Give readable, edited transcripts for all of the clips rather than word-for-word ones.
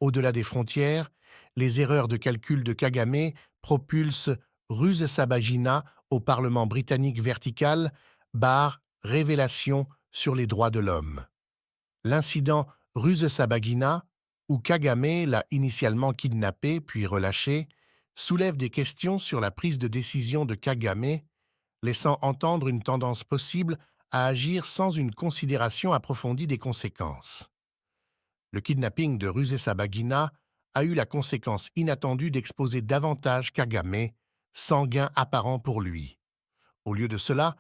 au-delà des frontières, les erreurs de calcul de Kagame propulsent Rusesabagina au Parlement britannique vertical, révélation sur les droits de l'homme. L'incident Rusesabagina, où Kagame l'a initialement kidnappé puis relâché, soulève des questions sur la prise de décision de Kagame, laissant entendre une tendance possible à agir sans une considération approfondie des conséquences. Le kidnapping de Rusesabagina a eu la conséquence inattendue d'exposer davantage Kagame, sans gain apparent pour lui. Au lieu de cela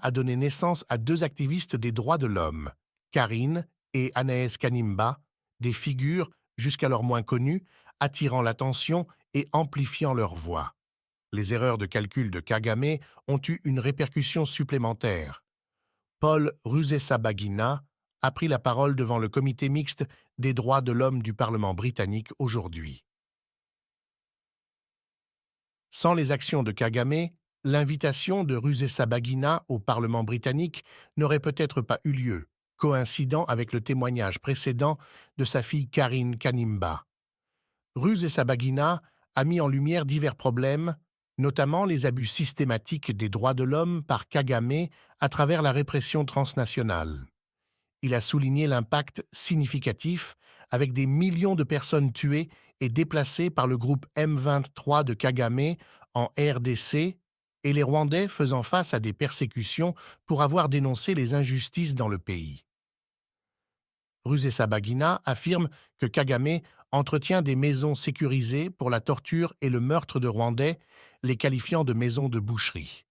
a donné naissance à deux activistes des droits de l'homme, Karine et Anaïs Kanimba, des figures jusqu'alors moins connues, attirant l'attention et amplifiant leur voix. Les erreurs de calcul de Kagame ont eu une répercussion supplémentaire. Paul Rusesabagina a pris la parole devant le comité mixte des droits de l'homme du Parlement britannique aujourd'hui. Sans les actions de Kagame, l'invitation de Rusesabagina au Parlement britannique n'aurait peut-être pas eu lieu, coïncidant avec le témoignage précédent de sa fille Karine Kanimba. Rusesabagina a mis en lumière divers problèmes, notamment les abus systématiques des droits de l'homme par Kagame à travers la répression transnationale. Il a souligné l'impact significatif avec des millions de personnes tuées et déplacées par le groupe M23 de Kagame en RDC et les Rwandais faisant face à des persécutions pour avoir dénoncé les injustices dans le pays. Rusesabagina affirme que Kagame entretient des maisons sécurisées pour la torture et le meurtre de Rwandais, les qualifiant de maisons de boucherie.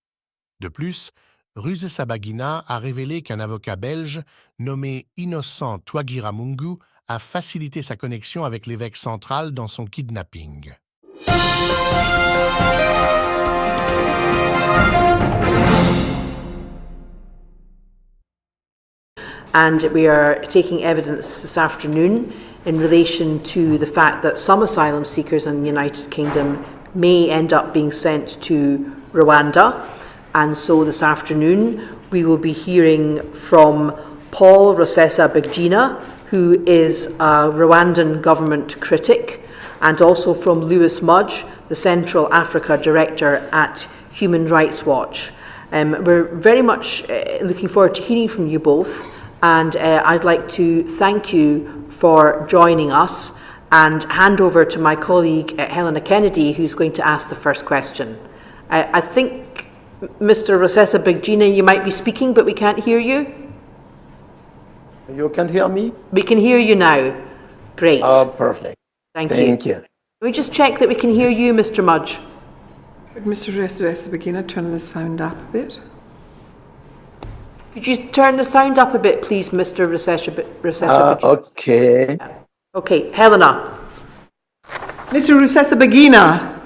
De plus, Rusesabagina a révélé qu'un avocat belge nommé Innocent Twagiramungu a facilité sa connexion avec l'évêque central dans son kidnapping. And we are taking evidence this afternoon in relation to the fact that some asylum seekers in the United Kingdom may end up being sent to Rwanda. And so this afternoon we will be hearing from Paul Rusesabagina, who is a Rwandan government critic, and also from Lewis Mudge, the Central Africa Director at Human Rights Watch. We're very much looking forward to hearing from you both, and I'd like to thank you for joining us and hand over to my colleague Helena Kennedy, who's going to ask the first question. I think, Mr. Rusesabagina, you might be speaking, but we can't hear you. You can hear me? We can hear you now. Great. Oh, perfect. Thank you. Thank you. Can we just check that we can hear you, Mr. Mudge? Could Mr. Rusesabagina turn the sound up a bit? Could you turn the sound up a bit, please, Mr. Rusesabagina? Okay. Okay, Helena. Mr. Rusesabagina,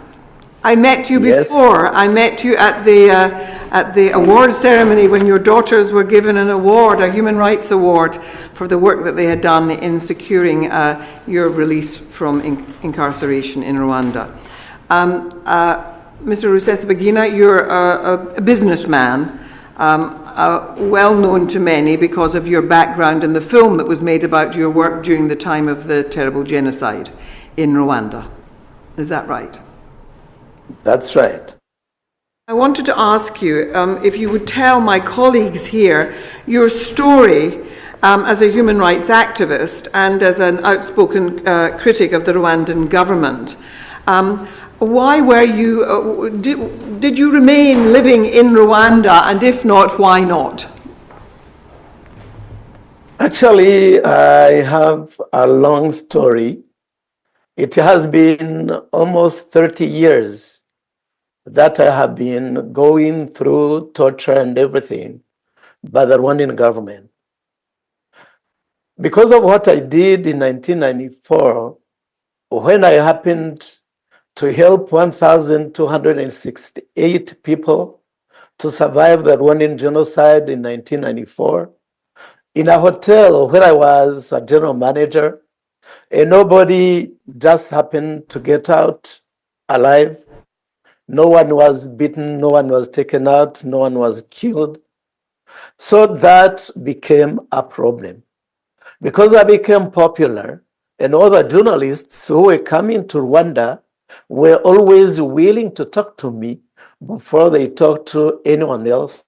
I met you Yes. before. I met you at the award ceremony when your daughters were given an award, a human rights award, for the work that they had done in securing your release from incarceration in Rwanda. Mr. Rusesabagina, you're a businessman, well known to many because of your background in the film that was made about your work during the time of the terrible genocide in Rwanda. Is that right? That's right. I wanted to ask you if you would tell my colleagues here your story as a human rights activist and as an outspoken critic of the Rwandan government. Why were you, did you remain living in Rwanda, and if not, why not? Actually, I have a long story. It has been almost 30 years that I have been going through torture and everything by the Rwandan government. Because of what I did in 1994, when I happened to help 1,268 people to survive the Rwandan genocide in 1994, in a hotel where I was a general manager, and nobody just happened to get out alive. No one was beaten, no one was taken out, no one was killed. So that became a problem. Because I became popular, and other journalists who were coming to Rwanda were always willing to talk to me before they talked to anyone else,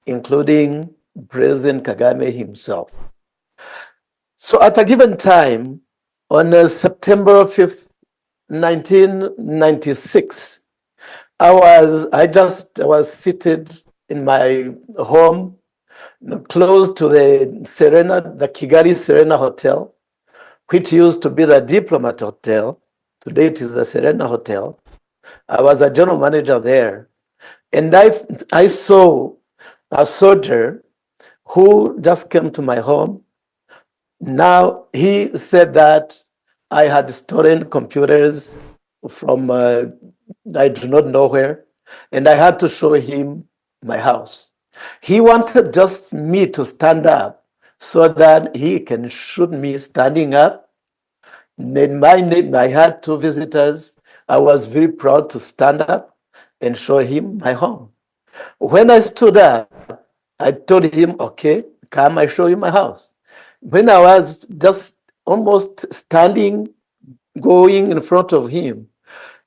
including President Kagame himself. So at a given time, on September 5th, 1996, I was seated in my home close to the Kigali Serena Hotel, which used to be the Diplomat Hotel. Today it is the Serena Hotel. I was a general manager there. And I saw a soldier who just came to my home. Now, he said that I had stolen computers from I do not know where, and I had to show him my house. He wanted just me to stand up so that he can shoot me standing up. In my name, I had two visitors. I was very proud to stand up and show him my home. When I stood up, I told him, okay, come, I show you my house. When I was just almost standing, going in front of him,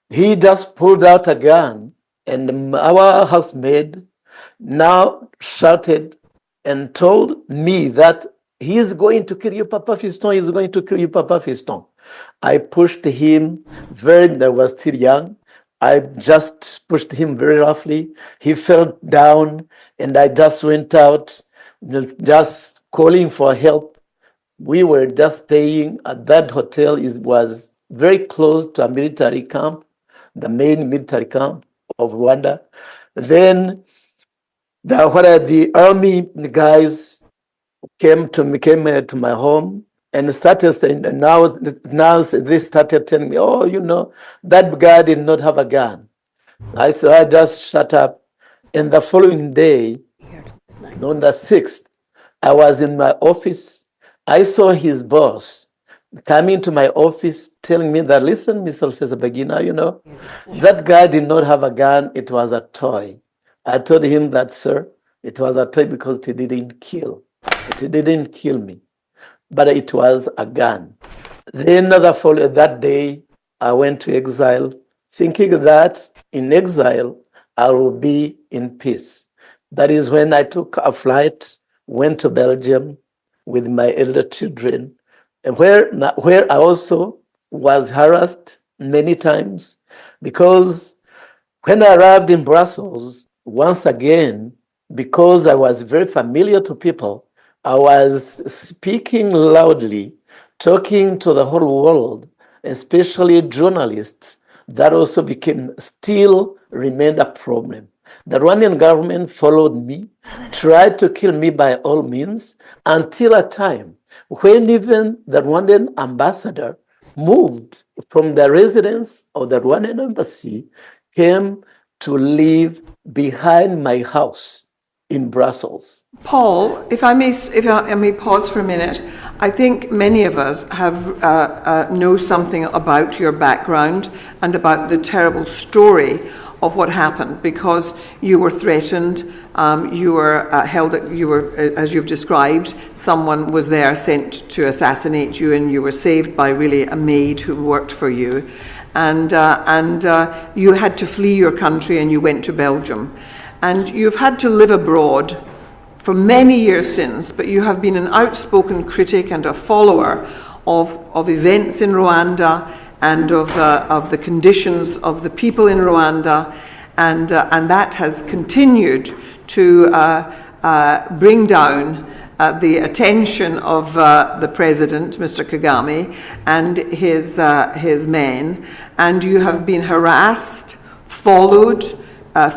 he just pulled out a gun, and our housemaid now shouted and told me that he is going to kill you, Papa Fiston, he is going to kill you, Papa Fiston. I pushed him I was still young. I just pushed him very roughly. He fell down, and I just went out, just calling for help. We were just staying at that hotel. It was very close to a military camp, the main military camp of Rwanda. Then the army guys came to my home and started saying, and now they started telling me, oh, that guy did not have a gun. I just shut up. And the following day, on the 6th, I was in my office. I saw his boss coming to my office telling me that, listen, Mr. Rusesabagina, that guy did not have a gun. It was a toy. I told him that, sir, it was a toy because it didn't kill. It didn't kill me, but it was a gun. Then that day, I went to exile, thinking that in exile, I will be in peace. That is when I took a flight, went to Belgium with my elder children, and where I also was harassed many times, because when I arrived in Brussels, once again, because I was very familiar to people, I was speaking loudly, talking to the whole world, especially journalists. That also still remained a problem. The Rwandan government followed me, tried to kill me by all means, until a time when even the Rwandan ambassador moved from the residence of the Rwandan embassy, came to live behind my house in Brussels. Paul, if I may pause for a minute, I think many of us know something about your background and about the terrible story of what happened, because you were threatened, you were as you've described, someone was there sent to assassinate you, and you were saved by really a maid who worked for you, and you had to flee your country and you went to Belgium, and you've had to live abroad for many years since, but you have been an outspoken critic and a follower of events in Rwanda and of the conditions of the people in Rwanda, and that has continued to bring down the attention of the president, Mr. Kagame, and his men, and you have been harassed, followed,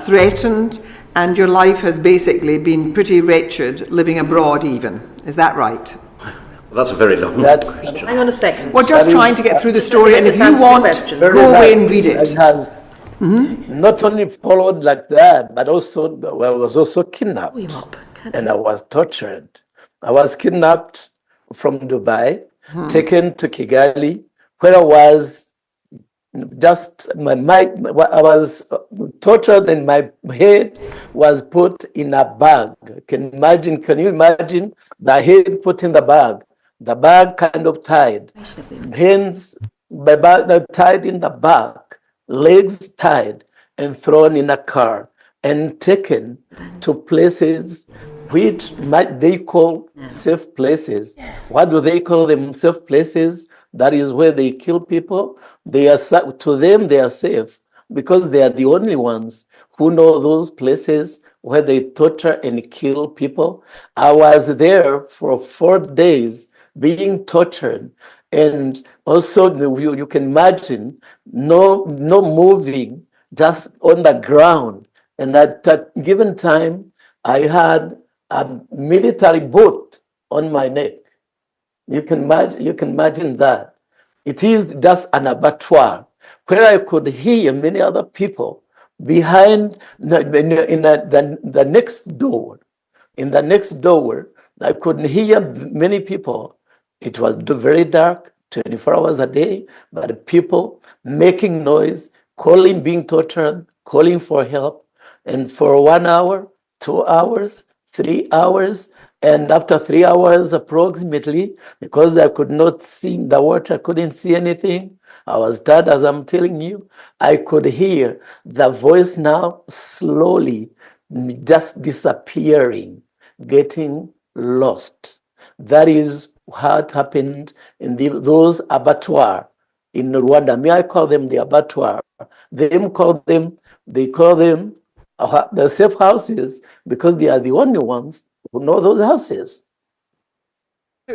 threatened, and your life has basically been pretty wretched, living abroad even. Is that right? Well, that's a very long question. Hang on a second. We're just trying to get through the story, and if you want, go away and read it. It has not only followed like that, but also I was also kidnapped, and I was tortured. I was kidnapped from Dubai, taken to Kigali, where I was just I was tortured, and my head was put in a bag. Can you imagine the head put in the bag? the bag kind of tied, hands tied in the back, legs tied, and thrown in a car and taken to places which might they call safe places. What do they call them? Safe places. That is where they kill people. They are to them they are safe because they are the only ones who know those places where they torture and kill people. I was there for 4 days being tortured, and also you can imagine no moving, just on the ground. And at that given time, I had a military boot on my neck. You can imagine that. It is just an abattoir where I could hear many other people behind the next door. In the next door, I could hear many people. It was very dark, 24 hours a day, but people making noise, calling, being tortured, calling for help. And for 1 hour, 2 hours, 3 hours, and after 3 hours approximately, because I could not see the water, I couldn't see anything. I was tired, as I'm telling you. I could hear the voice now slowly just disappearing, getting lost. That is what happened in those abattoirs in Rwanda. May I call them the abattoir? They call them the safe houses because they are the only ones who know those houses.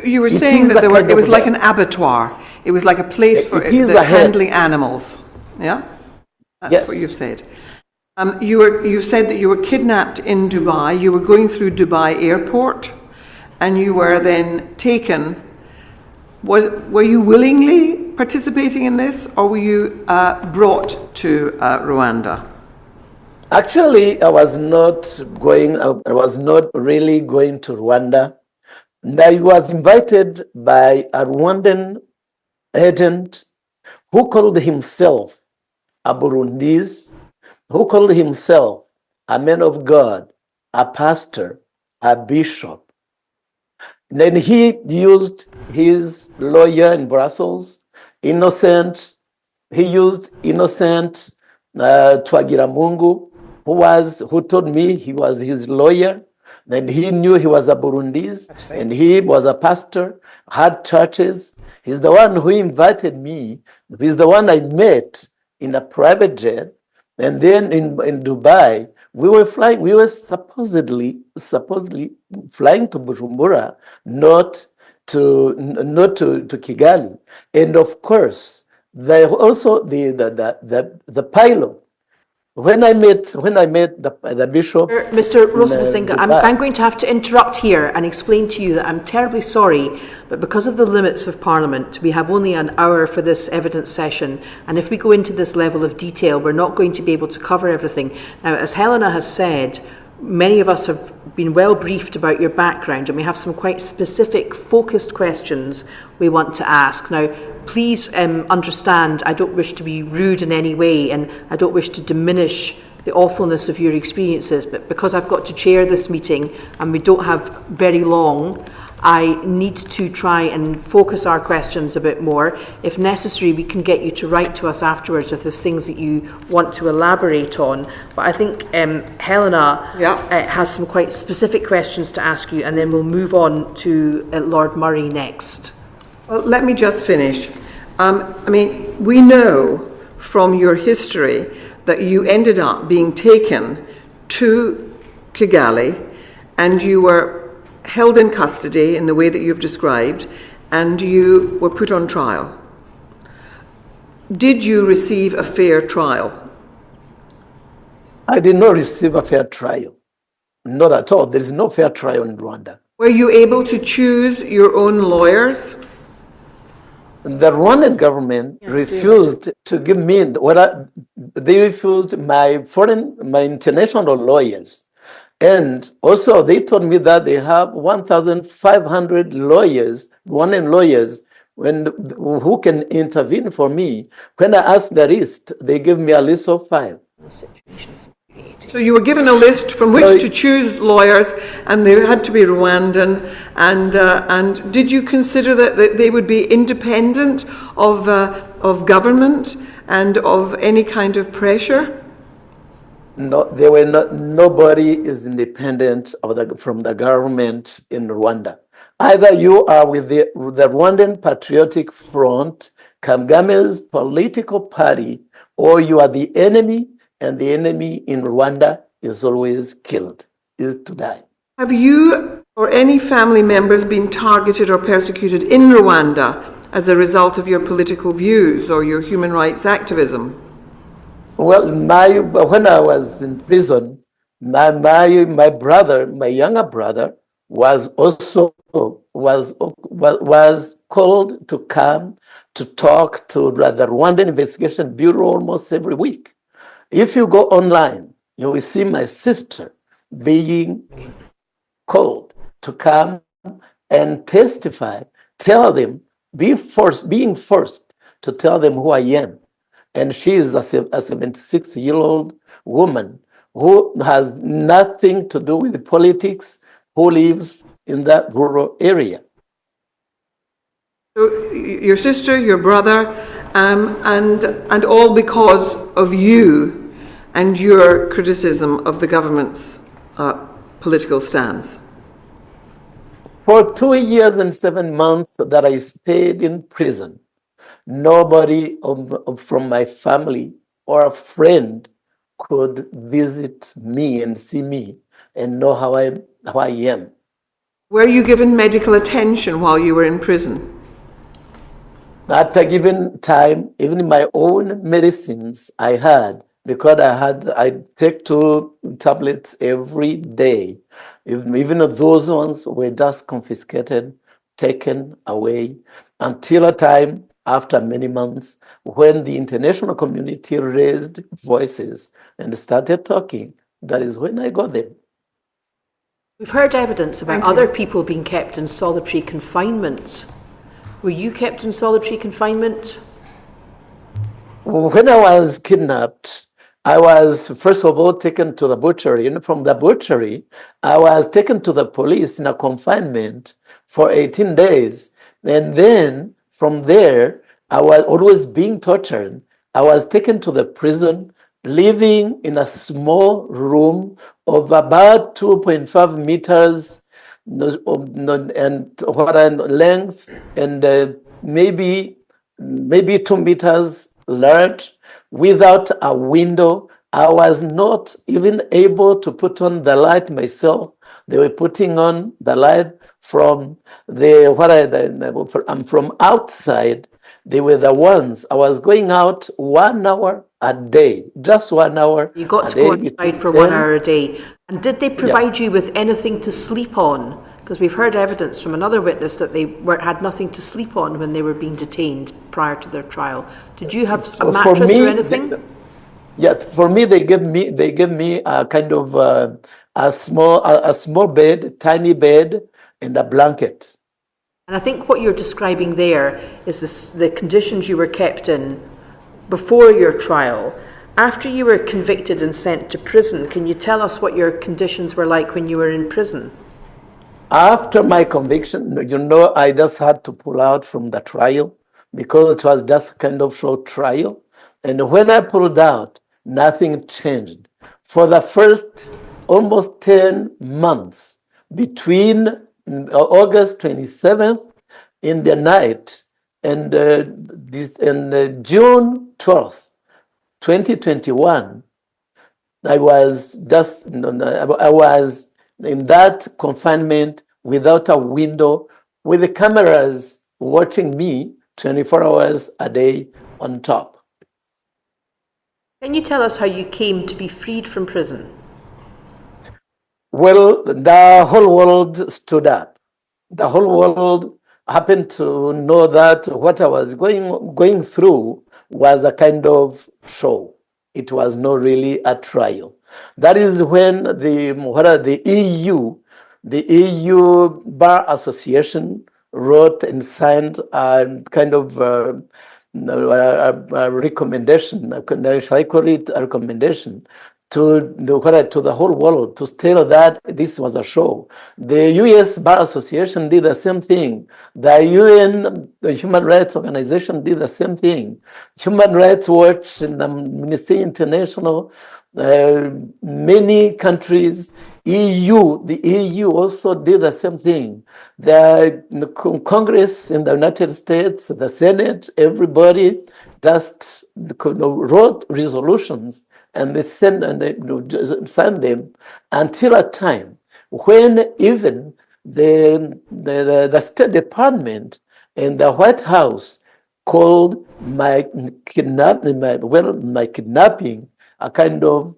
You were saying that it was like an abattoir. It was like a place for handling animals. Yeah? That's what you've said. You said that you were kidnapped in Dubai. You were going through Dubai airport and you were then taken. Were you willingly participating in this, or were you brought to Rwanda? Actually, I was not really going to Rwanda. I was invited by a Rwandan agent who called himself a Burundese, who called himself a man of God, a pastor, a bishop. Then he used his lawyer in Brussels, Innocent. He used Innocent Twagiramungu, who told me he was his lawyer. Then he knew he was a Burundese, and he was a pastor, had churches. He's the one who invited me. He's the one I met in a private jet. And then in Dubai, we were supposedly flying to Bujumbura, not to Kigali. And of course, also the pilot. When I met the bishop, Mr. Rusesabagina, I'm going to have to interrupt here and explain to you that I'm terribly sorry, but because of the limits of Parliament, we have only an hour for this evidence session, and if we go into this level of detail, we're not going to be able to cover everything. Now, as Helena has said, many of us have been well briefed about your background, and we have some quite specific, focused questions we want to ask. Now, please understand, I don't wish to be rude in any way, and I don't wish to diminish the awfulness of your experiences, but because I've got to chair this meeting and we don't have very long, I need to try and focus our questions a bit more. If necessary, we can get you to write to us afterwards if there's things that you want to elaborate on. But I think Helena has some quite specific questions to ask you, and then we'll move on to Lord Murray next. Well, let me just finish. I mean, we know from your history that you ended up being taken to Kigali and you were held in custody in the way that you've described, and you were put on trial. Did you receive a fair trial? I did not receive a fair trial. Not at all. There is no fair trial in Rwanda. Were you able to choose your own lawyers? The Rwandan government refused to give me they refused my international lawyers. And also they told me that they have 1,500 lawyers, Rwandan lawyers, who can intervene for me. When I asked the list, they gave me a list of 5. So you were given a list from which to choose lawyers, and they had to be Rwandan. And did you consider that they would be independent of government and of any kind of pressure? No, they were not. Nobody is independent from the government in Rwanda. Either you are with the Rwandan Patriotic Front, Kagame's political party, or you are the enemy, and the enemy in Rwanda is always killed, is to die. Have you or any family members been targeted or persecuted in Rwanda as a result of your political views or your human rights activism? Well, when I was in prison, my brother, my younger brother, was also was called to come to talk to the Rwandan Investigation Bureau almost every week. If you go online, you will see my sister being called to come and testify, tell them, being forced to tell them who I am. And she is a 76-year-old woman who has nothing to do with politics, who lives in that rural area. So your sister, your brother, and all because of you and your criticism of the government's political stance. For 2 years and 7 months that I stayed in prison, nobody from my family or a friend could visit me and see me and know how I am. Were you given medical attention while you were in prison? At a given time, even my own medicines I had, because I take 2 tablets every day. Even those ones were just confiscated, taken away, until a time after many months when the international community raised voices and started talking. That is when I got them. We've heard evidence about other people being kept in solitary confinement. Were you kept in solitary confinement? When I was kidnapped, I was first of all taken to the butchery, and from the butchery, I was taken to the police in a confinement for 18 days. And then from there, I was always being tortured. I was taken to the prison, living in a small room of about 2.5 meters and length, and maybe 2 meters large, without a window. I was not even able to put on the light myself. They were putting on the light from from outside. They were the ones. I was going out 1 hour a day, just 1 hour. You got to go outside for 1 hour a day. And did they provide you with anything to sleep on? Because we've heard evidence from another witness that they had nothing to sleep on when they were being detained prior to their trial. Did you have a mattress or anything? Yes, for me they gave me a kind of a small bed, tiny bed, and a blanket. And I think what you're describing there is the conditions you were kept in before your trial. After you were convicted and sent to prison, can you tell us what your conditions were like when you were in prison? After my conviction, I just had to pull out from the trial because it was just kind of short trial. And when I pulled out, nothing changed. For the first almost 10 months, between August 27th in the night and June 12th, 2021, I was in that confinement without a window, with the cameras watching me 24 hours a day on top. Can you tell us how you came to be freed from prison? Well, the whole world stood up. The whole world happened to know that what I was going through was a kind of show. It was not really a trial. That is when the EU Bar Association wrote and signed a kind of a recommendation. Shall I call it a recommendation to the whole world to tell that this was a show. The U.S. Bar Association did the same thing. The UN, the Human Rights Organization, did the same thing. Human Rights Watch and Amnesty International, many countries, the EU also did the same thing. The Congress in the United States, the Senate, everybody just wrote resolutions and they send and they sign them until a time when even the State Department and the White House called my kidnapping a kind of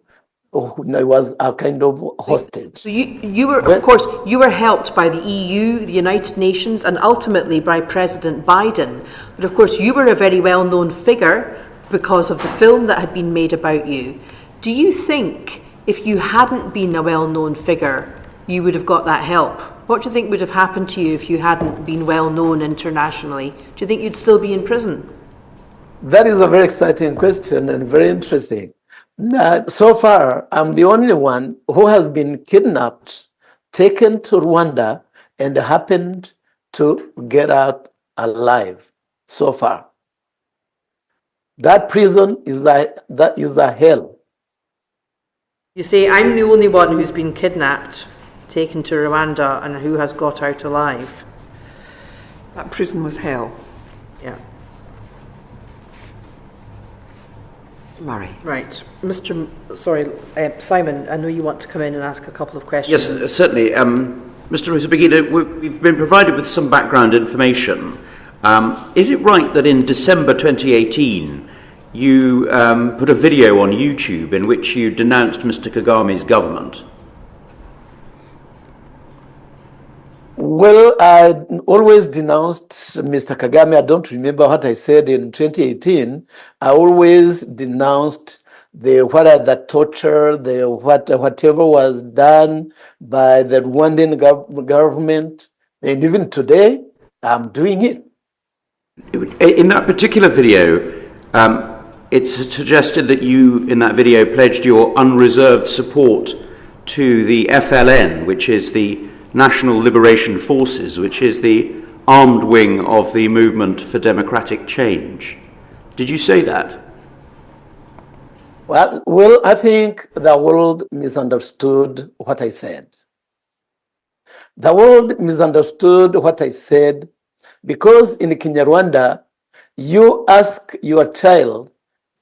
was a kind of hostage. So you were, of course, you were helped by the EU, the United Nations, and ultimately by President Biden. But of course, you were a very well-known figure because of the film that had been made about you. Do you think if you hadn't been a well-known figure, you would have got that help? What do you think would have happened to you if you hadn't been well-known internationally? Do you think you'd still be in prison? That is a very exciting question and very interesting. So far, I'm the only one who has been kidnapped, taken to Rwanda, and happened to get out alive so far. That prison is a hell. You say, I'm the only one who's been kidnapped, taken to Rwanda, and who has got out alive. That prison was hell. Yeah. Murray. Right. Simon, I know you want to come in and ask a couple of questions. Yes, certainly. Mr. Rusesabagina, we've been provided with some background information. Is it right that in December 2018 you put a video on YouTube in which you denounced Mr. Kagame's government? Well, I always denounced Mr. Kagame. I don't remember what I said in 2018. I always denounced the torture, whatever was done by the Rwandan government, and even today, I'm doing it. In that particular video, it's suggested that you, in that video, pledged your unreserved support to the FLN, which is the National Liberation Forces, which is the armed wing of the Movement for Democratic Change. Did you say that? Well, I think the world misunderstood what I said. The world misunderstood what I said because in Kinyarwanda, you ask your child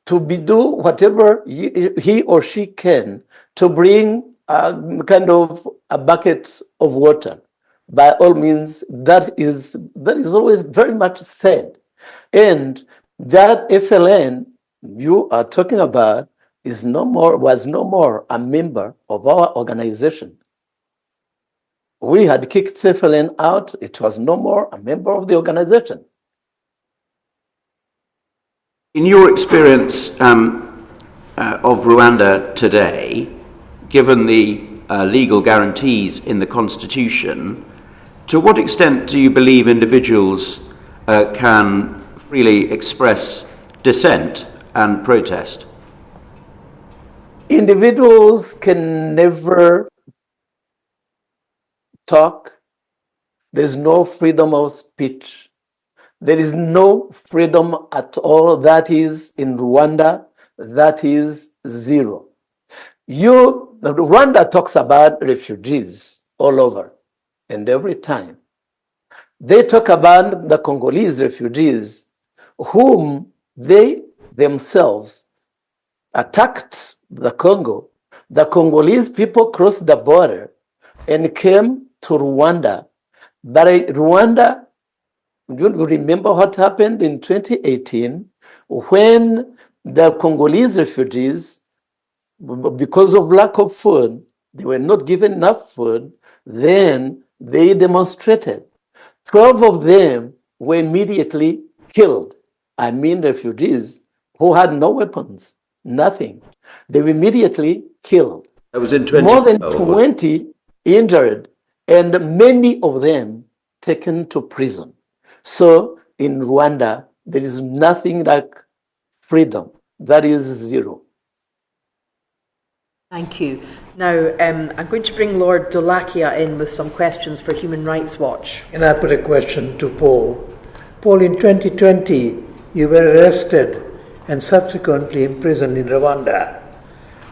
to do whatever he or she can to bring kind of a bucket of water. By all means, that is always very much said. And that FLN you are talking about was no more a member of our organization. We had kicked FLN out. It was no more a member of the organization. In your experience of Rwanda today, given the legal guarantees in the Constitution, to what extent do you believe individuals can freely express dissent and protest? Individuals can never talk. There's no freedom of speech. There is no freedom at all. That is in Rwanda, that is zero. Rwanda talks about refugees all over and every time. They talk about the Congolese refugees whom they themselves attacked the Congo. The Congolese people crossed the border and came to Rwanda. But Rwanda, you remember what happened in 2018 when the Congolese refugees, because of lack of food, they were not given enough food, then they demonstrated. 12 of them were immediately killed. I mean refugees who had no weapons, nothing. They were immediately killed. That was in 20. More than 20 injured, and many of them taken to prison. So in Rwanda, there is nothing like freedom. That is zero. Thank you. Now, I'm going to bring Lord Dolakia in with some questions for Human Rights Watch. Can I put a question to Paul? Paul, in 2020, you were arrested and subsequently imprisoned in Rwanda.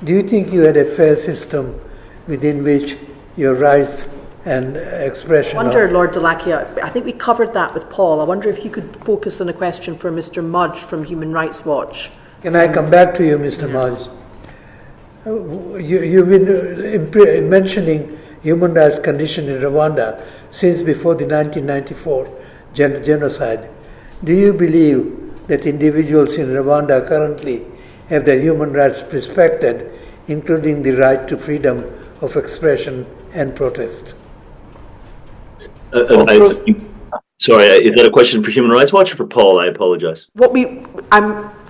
Do you think you had a fair system within which your rights and expression? I wonder, Lord Dolakia, I think we covered that with Paul. I wonder if you could focus on a question for Mr. Mudge from Human Rights Watch. Can I come back to you, Mr. Mudge? You've been mentioning human rights condition in Rwanda since before the 1994 genocide. Do you believe that individuals in Rwanda currently have their human rights respected, including the right to freedom of expression and protest? Sorry, is that a question for Human Rights Watch or for Paul? I apologize.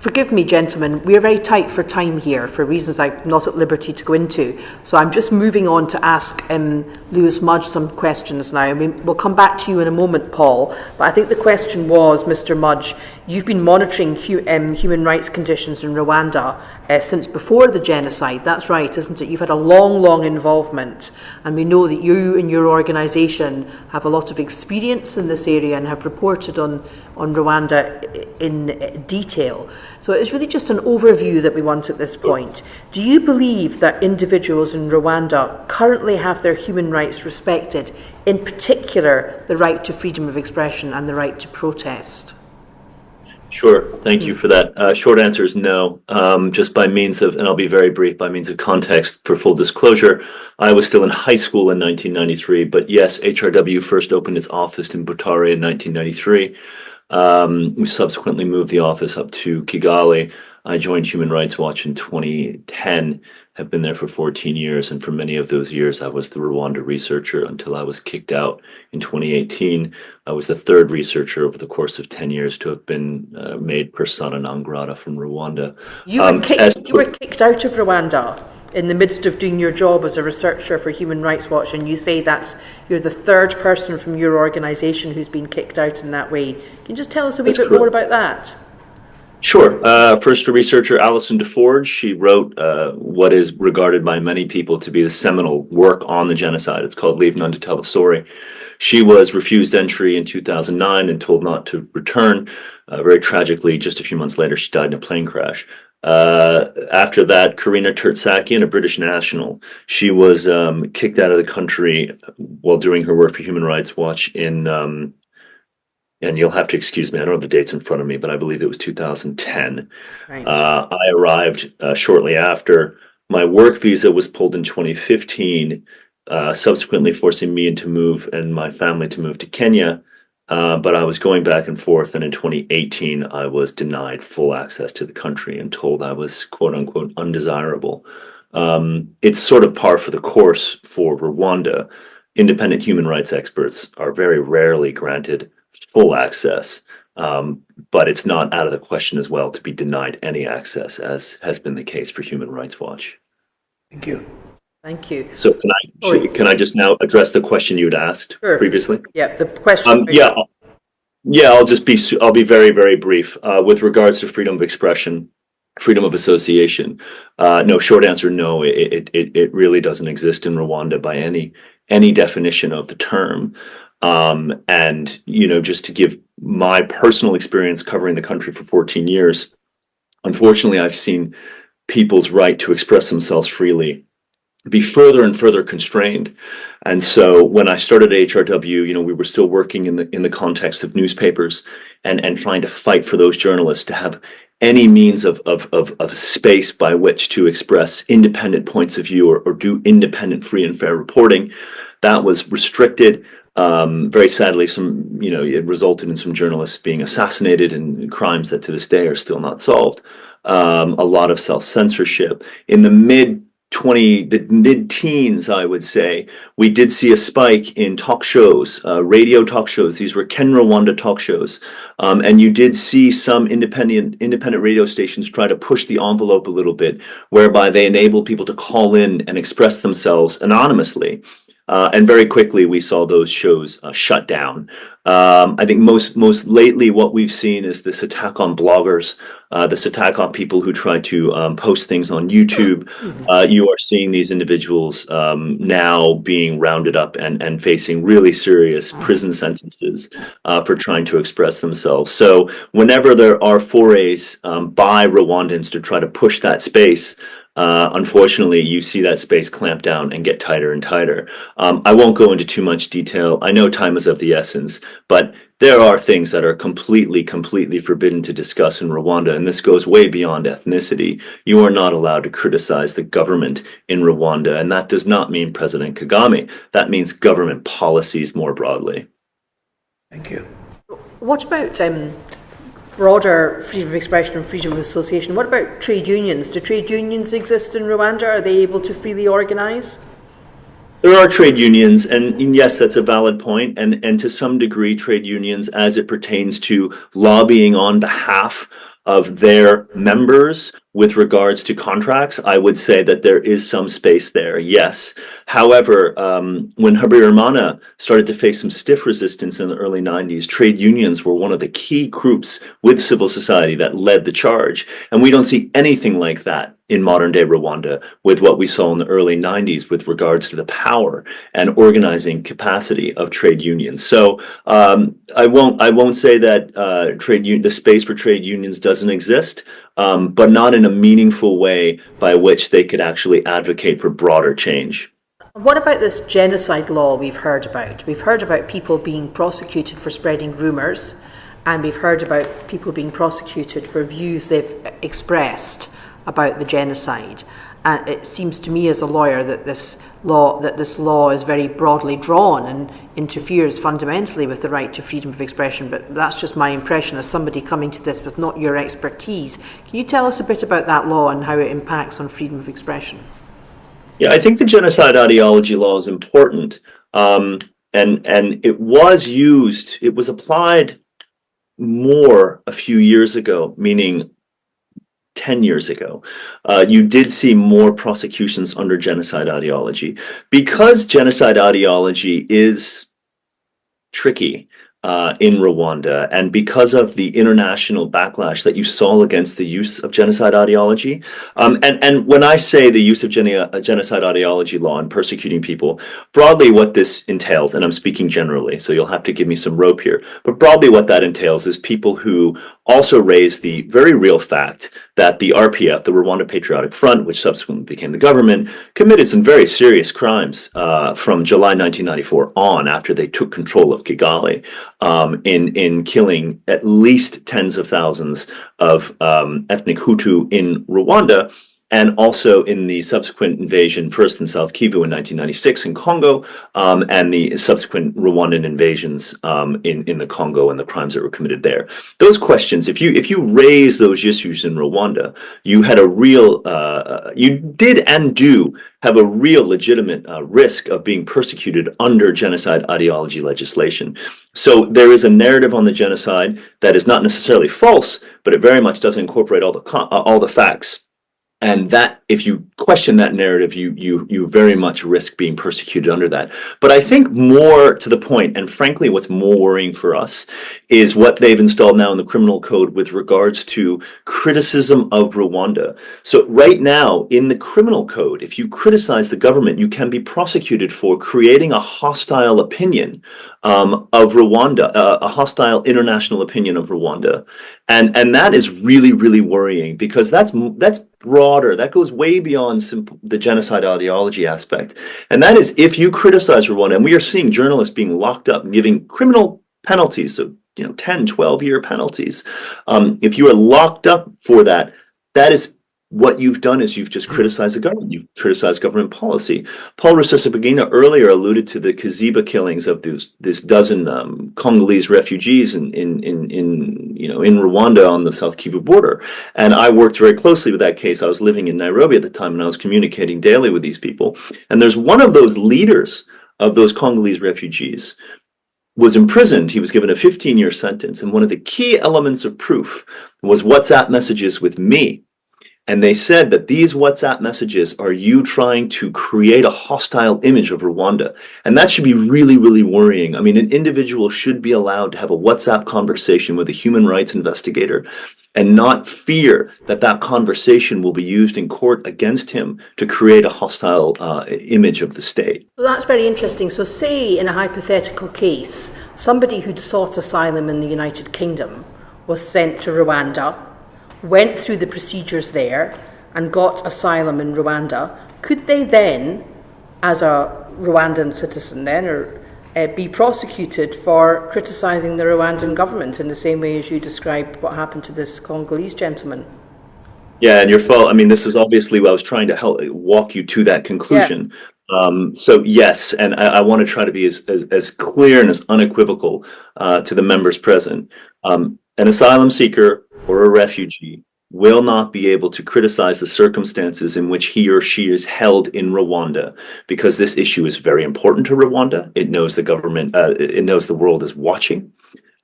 Forgive me, gentlemen, we are very tight for time here for reasons I'm not at liberty to go into. So I'm just moving on to ask Lewis Mudge some questions now. I mean, we'll come back to you in a moment, Paul. But I think the question was, Mr. Mudge, you've been monitoring human rights conditions in Rwanda since before the genocide. That's right, isn't it? You've had a long, long involvement. And we know that you and your organisation have a lot of experience in this area and have reported on Rwanda in detail. So it's really just an overview that we want at this point. Do you believe that individuals in Rwanda currently have their human rights respected, in particular the right to freedom of expression and the right to protest? Sure, thank you for that. Short answer is no. Just by means of, and I'll be very brief, by means of context for full disclosure, I was still in high school in 1993, but yes, HRW first opened its office in Butare in 1993. We subsequently moved the office up to Kigali. I joined Human Rights Watch in 2010, have been there for 14 years, and for many of those years I was the Rwanda researcher until I was kicked out in 2018. I was the third researcher over the course of 10 years to have been made persona non grata from Rwanda. You were kicked out of Rwanda in the midst of doing your job as a researcher for Human Rights Watch, and you say you're the third person from your organisation who's been kicked out in that way. Can you just tell us a wee bit more about that? Sure. First, a researcher, Alison DeForge, she wrote what is regarded by many people to be the seminal work on the genocide. It's called Leave None to Tell the Story. She was refused entry in 2009 and told not to return. Very tragically, just a few months later, she died in a plane crash. After that, Karina Tertsakian, a British national, she was kicked out of the country while doing her work for Human Rights Watch in, and you'll have to excuse me, I don't have the dates in front of me, but I believe it was 2010. Right. I arrived shortly after. My work visa was pulled in 2015, subsequently forcing me to move and my family to move to Kenya. But I was going back and forth, and in 2018, I was denied full access to the country and told I was, quote unquote, undesirable. It's sort of par for the course for Rwanda. Independent human rights experts are very rarely granted full access, but it's not out of the question as well to be denied any access, as has been the case for Human Rights Watch. Thank you. Thank you. So can I just now address the question you'd asked previously? Yeah, the question. I'll be very, very brief. With regards to freedom of expression, freedom of association, no, short answer, no, it really doesn't exist in Rwanda by any definition of the term. And, just to give my personal experience covering the country for 14 years, unfortunately, I've seen people's right to express themselves freely be further and further constrained. And so when I started HRW, we were still working in the context of newspapers and trying to fight for those journalists to have any means of space by which to express independent points of view or do independent, free and fair reporting. That was restricted. Very sadly, it resulted in some journalists being assassinated and crimes that to this day are still not solved. A lot of self-censorship. In the mid-teens, I would say, we did see a spike in talk shows, radio talk shows. These were Ken Rwanda talk shows. And you did see some independent radio stations try to push the envelope a little bit, whereby they enabled people to call in and express themselves anonymously. And very quickly, we saw those shows shut down. I think most lately what we've seen is this attack on bloggers. this attack on people who try to post things on YouTube. You are seeing these individuals now being rounded up and facing really serious prison sentences for trying to express themselves. So whenever there are forays by Rwandans to try to push that space, unfortunately, you see that space clamp down and get tighter and tighter. I won't go into too much detail. I know time is of the essence, but there are things that are completely forbidden to discuss in Rwanda, and this goes way beyond ethnicity. You are not allowed to criticize the government in Rwanda, and that does not mean President Kagame. That means government policies more broadly. Thank you. What about broader freedom of expression and freedom of association? What about trade unions? Do trade unions exist in Rwanda? Are they able to freely organise? There are trade unions, and yes, that's a valid point. And to some degree, trade unions, as it pertains to lobbying on behalf of their members with regards to contracts, I would say that there is some space there, yes. However, when Habyarimana started to face some stiff resistance in the early 90s, trade unions were one of the key groups with civil society that led the charge. And we don't see anything like that in modern day Rwanda with what we saw in the early 90s with regards to the power and organizing capacity of trade unions. So I won't say that the space for trade unions doesn't exist, but not in a meaningful way by which they could actually advocate for broader change. What about this genocide law we've heard about? We've heard about people being prosecuted for spreading rumours, and we've heard about people being prosecuted for views they've expressed about the genocide. And it seems to me as a lawyer that this law is very broadly drawn and interferes fundamentally with the right to freedom of expression. But that's just my impression as somebody coming to this with not your expertise. Can you tell us a bit about that law and how it impacts on freedom of expression? Yeah, I think the genocide ideology law is important, and it was used. It was applied more a few years ago, meaning 10 years ago. You did see more prosecutions under genocide ideology. Because genocide ideology is tricky in Rwanda, and because of the international backlash that you saw against the use of genocide ideology, and when I say the use of genocide ideology law and persecuting people, broadly what this entails, and I'm speaking generally, so you'll have to give me some rope here, but broadly what that entails is people who also raise the very real fact that the RPF, the Rwanda Patriotic Front, which subsequently became the government, committed some very serious crimes from July 1994 on, after they took control of Kigali, in killing at least tens of thousands of ethnic Hutu in Rwanda, and also in the subsequent invasion, first in South Kivu in 1996 in Congo, and the subsequent Rwandan invasions in the Congo and the crimes that were committed there. Those questions, if you raise those issues in Rwanda, you had a real, you did and do have a real legitimate risk of being persecuted under genocide ideology legislation. So there is a narrative on the genocide that is not necessarily false, but it very much does incorporate all the facts. And that, if you question that narrative, you very much risk being persecuted under that. But I think more to the point, and frankly, what's more worrying for us is what they've installed now in the criminal code with regards to criticism of Rwanda. So right now, in the criminal code, if you criticize the government, you can be prosecuted for creating a hostile opinion of Rwanda, a hostile international opinion of Rwanda. And that is really, really worrying, because that's broader. That goes way beyond the genocide ideology aspect. And that is, if you criticize Rwanda, and we are seeing journalists being locked up and giving criminal penalties, so 10, 12-year penalties. If you are locked up for that, that is what you've done, is you've just criticized the government. You've criticized government policy. Paul Rusesabagina earlier alluded to the Kaziba killings of this dozen Congolese refugees in Rwanda on the South Kivu border. And I worked very closely with that case. I was living in Nairobi at the time, and I was communicating daily with these people. And there's one of those leaders of those Congolese refugees was imprisoned. He was given a 15-year sentence. And one of the key elements of proof was WhatsApp messages with me. And they said that these WhatsApp messages are you trying to create a hostile image of Rwanda. And that should be really, really worrying. I mean, an individual should be allowed to have a WhatsApp conversation with a human rights investigator and not fear that that conversation will be used in court against him to create a hostile image of the state. Well, that's very interesting. So say in a hypothetical case, somebody who'd sought asylum in the United Kingdom was sent to Rwanda, went through the procedures there and got asylum in Rwanda. Could they then, as a Rwandan citizen then, or be prosecuted for criticising the Rwandan government in the same way as you described what happened to this Congolese gentleman? Yeah, and your fault. I mean, this is obviously what I was trying to help walk you to that conclusion. So yes, and I want to try to be as clear and as unequivocal to the members present. An asylum seeker or a refugee will not be able to criticize the circumstances in which he or she is held in Rwanda, because this issue is very important to Rwanda. It knows the government, it knows the world is watching.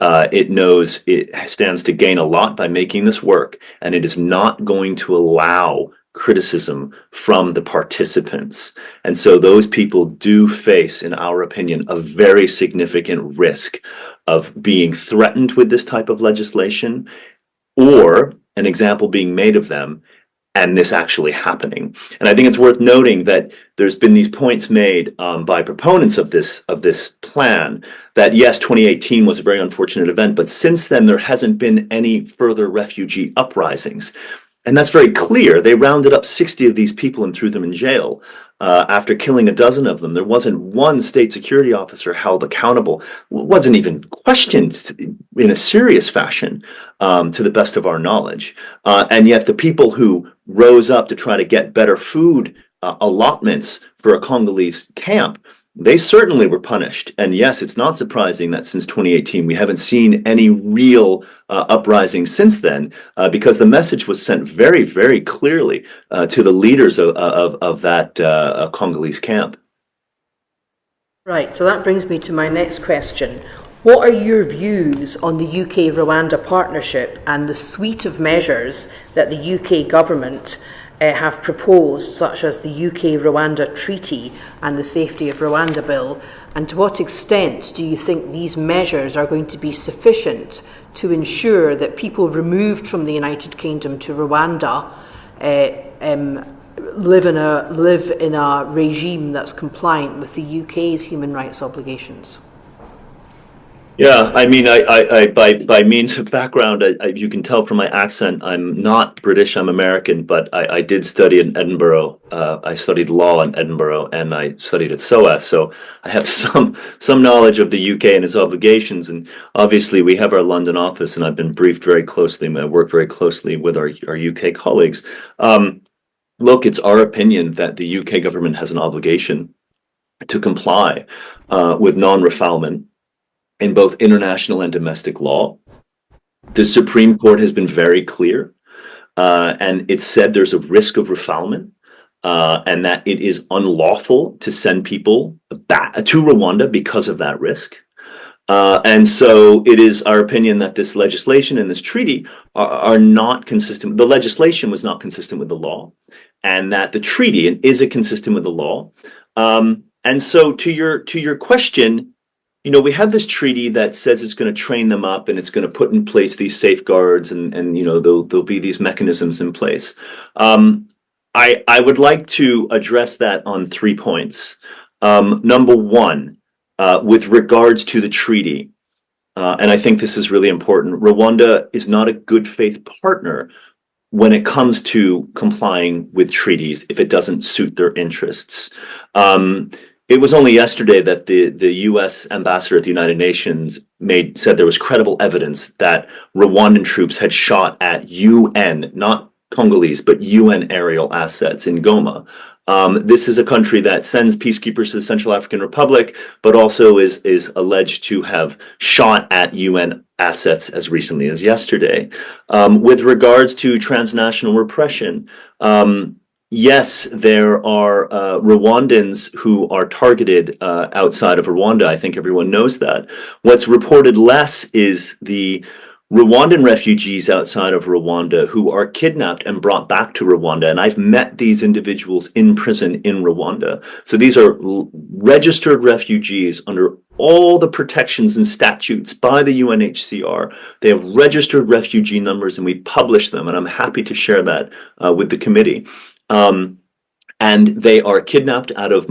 It knows it stands to gain a lot by making this work, and it is not going to allow criticism from the participants. And so those people do face, in our opinion, a very significant risk of being threatened with this type of legislation, or an example being made of them, and this actually happening. And I think it's worth noting that there's been these points made by proponents of this plan that yes, 2018 was a very unfortunate event, but since then there hasn't been any further refugee uprisings. And that's very clear. They rounded up 60 of these people and threw them in jail. After killing a dozen of them, there wasn't one state security officer held accountable, wasn't even questioned in a serious fashion, to the best of our knowledge. And yet the people who rose up to try to get better food allotments for a Congolese camp, they certainly were punished. And yes, it's not surprising that since 2018, we haven't seen any real uprising since then, because the message was sent very, very clearly to the leaders of that Congolese camp. Right, so that brings me to my next question. What are your views on the UK-Rwanda partnership and the suite of measures that the UK government have proposed, such as the UK-Rwanda Treaty and the Safety of Rwanda Bill, and to what extent do you think these measures are going to be sufficient to ensure that people removed from the United Kingdom to Rwanda live in a regime that's compliant with the UK's human rights obligations? Yeah, I mean, I by means of background, you can tell from my accent, I'm not British, I'm American, but I did study in Edinburgh. I studied law in Edinburgh, and I studied at SOAS, so I have some knowledge of the UK and its obligations. And obviously, we have our London office, and I've been briefed very closely, and I work very closely with our UK colleagues. Look, it's our opinion that the UK government has an obligation to comply with non-refoulement in both international and domestic law. The Supreme Court has been very clear, and it said there's a risk of refoulement, and that it is unlawful to send people back to Rwanda because of that risk. And so it is our opinion that this legislation and this treaty are not consistent. The legislation was not consistent with the law, and that the treaty is consistent with the law. And so to your question, you know, we have this treaty that says it's going to train them up and it's going to put in place these safeguards, and you know, there'll be these mechanisms in place. I would like to address that on 3 points. Number one, with regards to the treaty, and I think this is really important, Rwanda is not a good faith partner when it comes to complying with treaties if it doesn't suit their interests. It was only yesterday that the U.S. ambassador at the United Nations said there was credible evidence that Rwandan troops had shot at UN, not Congolese, but UN aerial assets in Goma. This is a country that sends peacekeepers to the Central African Republic, but also is alleged to have shot at UN assets as recently as yesterday. With regards to transnational repression, yes, there are Rwandans who are targeted outside of Rwanda. I think everyone knows that. What's reported less is the Rwandan refugees outside of Rwanda who are kidnapped and brought back to Rwanda. And I've met these individuals in prison in Rwanda. So these are registered refugees under all the protections and statutes by the UNHCR. They have registered refugee numbers and we publish them. And I'm happy to share that with the committee. And they are kidnapped out of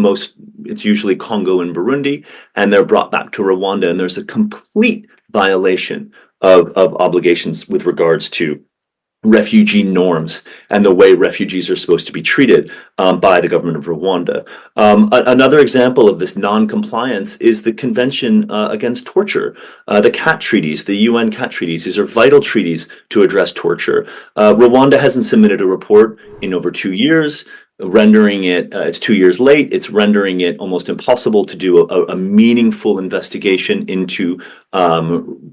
it's usually Congo and Burundi, and they're brought back to Rwanda. And there's a complete violation of obligations with regards to refugee norms and the way refugees are supposed to be treated by the government of Rwanda. Another example of this non-compliance is the Convention Against Torture, the CAT treaties, the UN CAT treaties. These are vital treaties to address torture. Rwanda hasn't submitted a report in over 2 years, rendering it, it's 2 years late, it's rendering it almost impossible to do a meaningful investigation into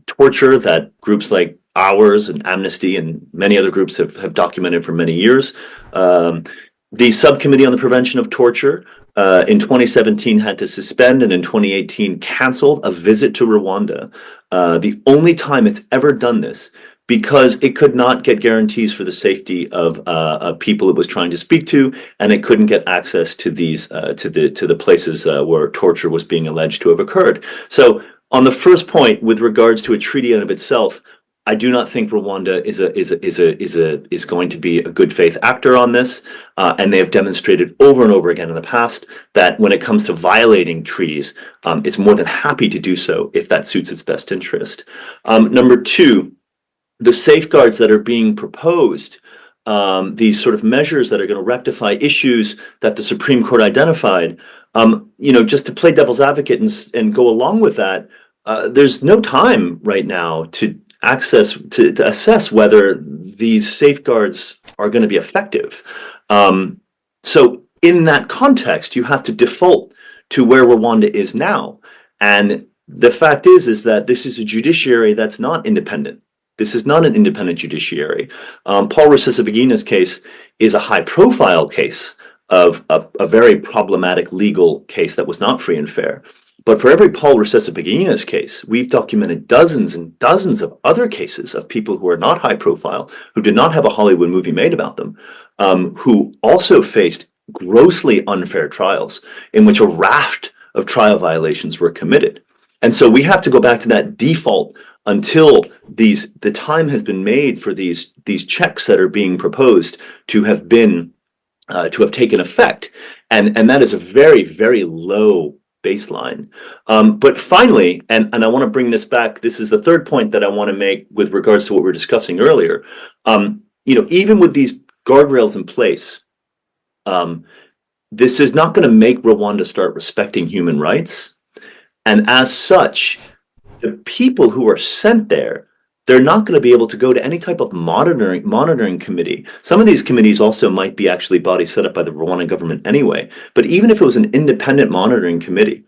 torture that groups like ours and Amnesty and many other groups have documented for many years. The Subcommittee on the Prevention of Torture in 2017 had to suspend and in 2018 canceled a visit to Rwanda. The only time it's ever done this, because it could not get guarantees for the safety of people it was trying to speak to, and it couldn't get access to these to the places where torture was being alleged to have occurred. So, on the first point, with regards to a treaty in of itself, I do not think Rwanda is going to be a good faith actor on this, and they have demonstrated over and over again in the past that when it comes to violating treaties, it's more than happy to do so if that suits its best interest. Number two, the safeguards that are being proposed, these sort of measures that are going to rectify issues that the Supreme Court identified, just to play devil's advocate and go along with that, there's no time right now to assess whether these safeguards are going to be effective. So in that context, you have to default to where Rwanda is now. And the fact is that this is a judiciary that's not independent. This is not an independent judiciary. Paul Rusesabagina's case is a high-profile case of a very problematic legal case that was not free and fair. But for every Paul Rusesabagina's case, we've documented dozens and dozens of other cases of people who are not high-profile, who did not have a Hollywood movie made about them, who also faced grossly unfair trials in which a raft of trial violations were committed. And so we have to go back to that default until the time has been made for these checks that are being proposed to have taken effect, and that is a very, very low baseline. But finally, and I want to bring this back. This is the third point that I want to make with regards to what we were discussing earlier. Even with these guardrails in place, this is not going to make Rwanda start respecting human rights, and as such, the people who are sent there, they're not going to be able to go to any type of monitoring committee. Some of these committees also might be actually bodies set up by the Rwandan government anyway. But even if it was an independent monitoring committee,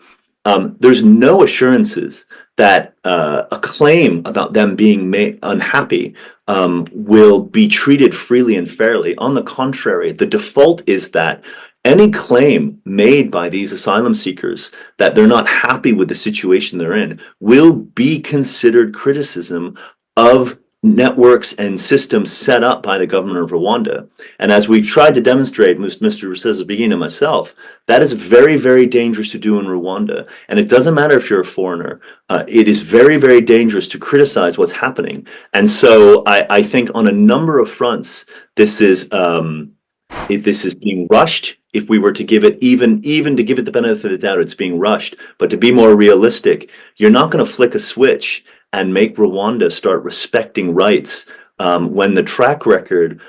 there's no assurances that a claim about them being unhappy will be treated freely and fairly. On the contrary, the default is that any claim made by these asylum seekers that they're not happy with the situation they're in will be considered criticism of networks and systems set up by the government of Rwanda. And as we've tried to demonstrate, Mr. Rusesabagina and myself, that is very, very dangerous to do in Rwanda. And it doesn't matter if you're a foreigner. It is very, very dangerous to criticize what's happening. And so I think on a number of fronts, this is being rushed. If we were to give it even to give it the benefit of the doubt, it's being rushed. But to be more realistic, you're not going to flick a switch and make Rwanda start respecting rights when the track record,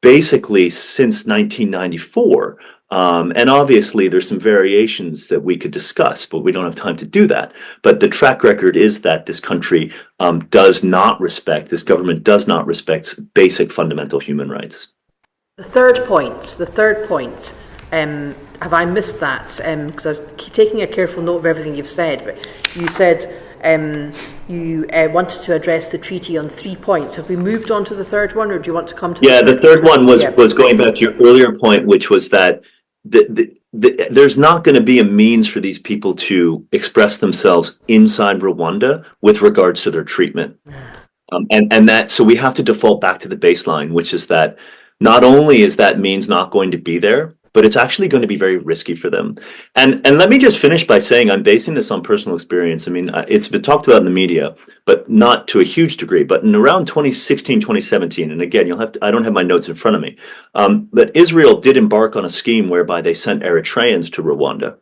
basically since 1994, and obviously there's some variations that we could discuss, but we don't have time to do that. But the track record is that this country this government does not respect basic fundamental human rights. The third point, have I missed that? Because I was taking a careful note of everything you've said, but you said you wanted to address the treaty on 3 points. Have we moved on to the third one, or do you want to come to the third one was going back to your earlier point, which was that there's not going to be a means for these people to express themselves inside Rwanda with regards to their treatment. And that, so we have to default back to the baseline, which is that not only is that means not going to be there, but it's actually going to be very risky for them. And let me just finish by saying I'm basing this on personal experience. I mean, it's been talked about in the media, but not to a huge degree. But in around 2016, 2017, and again, I don't have my notes in front of me, but Israel did embark on a scheme whereby they sent Eritreans to Rwanda.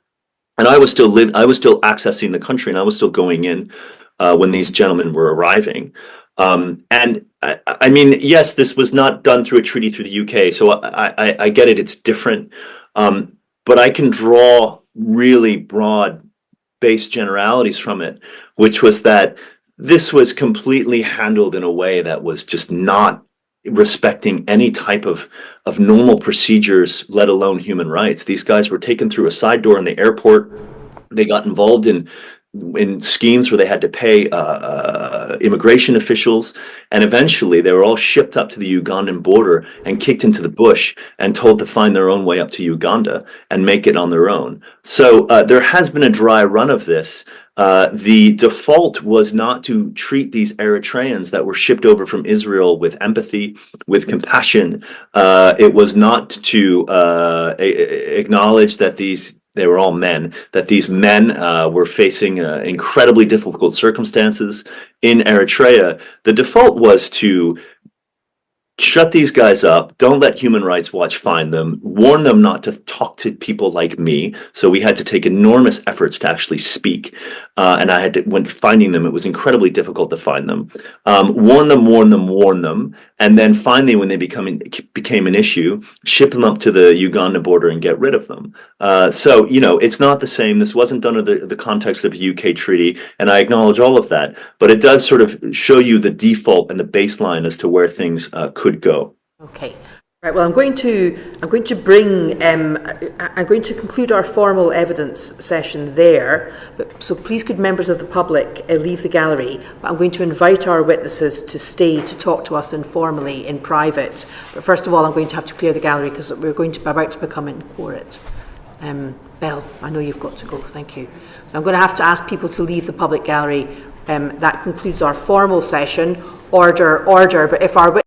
And I was still accessing the country, and I was still going in when these gentlemen were arriving. And I mean, yes, this was not done through a treaty through the UK, so I get it, it's different. But I can draw really broad-based generalities from it, which was that this was completely handled in a way that was just not respecting any type of normal procedures, let alone human rights. These guys were taken through a side door in the airport. They got involved in schemes where they had to pay immigration officials, and eventually they were all shipped up to the Ugandan border and kicked into the bush and told to find their own way up to Uganda and make it on their own. So there has been a dry run of this. The default was not to treat these Eritreans that were shipped over from Israel with empathy, with compassion. It was not to acknowledge that they were all men, that these men were facing incredibly difficult circumstances in Eritrea. The default was to shut these guys up, don't let Human Rights Watch find them, warn them not to talk to people like me. So we had to take enormous efforts to actually speak. And when finding them, it was incredibly difficult to find them. Warn them. And then finally, when they became an issue, ship them up to the Uganda border and get rid of them. So, it's not the same. This wasn't done in the context of a UK treaty, and I acknowledge all of that. But it does sort of show you the default and the baseline as to where things could go. Okay. Right. Well, I'm going to conclude our formal evidence session there. So please, could members of the public leave the gallery? But I'm going to invite our witnesses to stay to talk to us informally in private. But first of all, I'm going to have to clear the gallery because we're about to become inquirate. Belle, I know you've got to go. Thank you. So I'm going to have to ask people to leave the public gallery. That concludes our formal session. Order. But if our